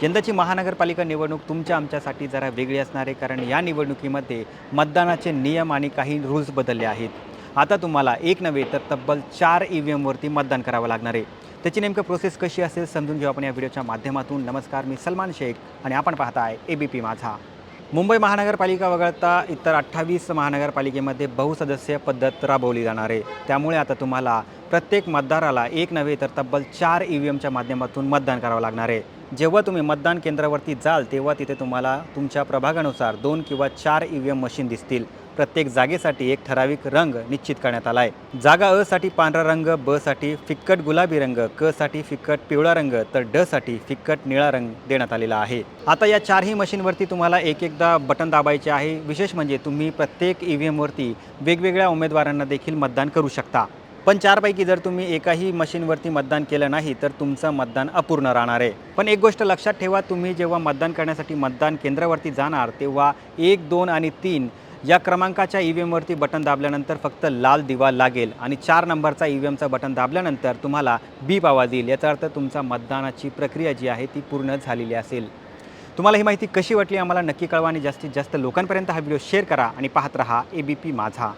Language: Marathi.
यंदाची महानगरपालिका निवडणूक तुमच्या आमच्यासाठी जरा वेगळी असणार आहे, कारण या निवडणुकीमध्ये मतदानाचे नियम आणि काही रूल्स बदलले आहेत. आता तुम्हाला एक नव्हे तर तब्बल 4 EVMवरती मतदान करावं लागणार आहे. त्याची नेमकं प्रोसेस कशी असेल समजून घेऊ आपण या व्हिडिओच्या माध्यमातून. नमस्कार, मी सलमान शेख आणि आपण पाहताय ABP माझा. मुंबई महानगरपालिका वगळता इतर 28 महानगरपालिकेमध्ये बहुसदस्यीय पद्धत राबवली जाणार आहे. त्यामुळे आता तुम्हाला प्रत्येक मतदाराला एक नव्हे तर तब्बल 4 EVMच्या माध्यमातून मतदान करावं लागणार आहे. जेव्हा तुम्ही मतदान केंद्रावरती जाल तेव्हा तिथे तुम्हाला तुमच्या प्रभागानुसार 2 किंवा 4 EVM मशीन दिसतील. प्रत्येक जागेसाठी एक ठराविक रंग निश्चित करण्यात आला आहे. जागा अ साठी पांढरा रंग, ब साठी फिक्कट गुलाबी रंग, क साठी फिक्कट पिवळा रंग, तर ड साठी फिक्कट निळा रंग देण्यात आलेला आहे. आता या 4ही मशीनवरती तुम्हाला एकदा बटन दाबायचे आहे. विशेष म्हणजे तुम्ही प्रत्येक EVMवरती वेगवेगळ्या उमेदवारांना देखील मतदान करू शकता. पण 4 पैकी जर तुम्ही एकाही मशीनवरती मतदान केलं नाही तर तुमचं मतदान अपूर्ण राहणार आहे. पण एक गोष्ट लक्षात ठेवा, तुम्ही जेव्हा मतदान करण्यासाठी मतदान केंद्रावरती जाणार तेव्हा 1, 2 आणि 3 या क्रमांकाच्या EVMवरती बटन दाबल्यानंतर फक्त लाल दिवा लागेल आणि 4 नंबरचा EVMचा बटन दाबल्यानंतर तुम्हाला बीप आवाज येईल. याचा अर्थ तुमचा मतदानाची प्रक्रिया जी आहे ती पूर्ण झालेली असेल. तुम्हाला ही माहिती कशी वाटली आम्हाला नक्की कळवा आणि जास्तीत जास्त लोकांपर्यंत हा व्हिडिओ शेअर करा आणि पाहत रहा ABP माझा.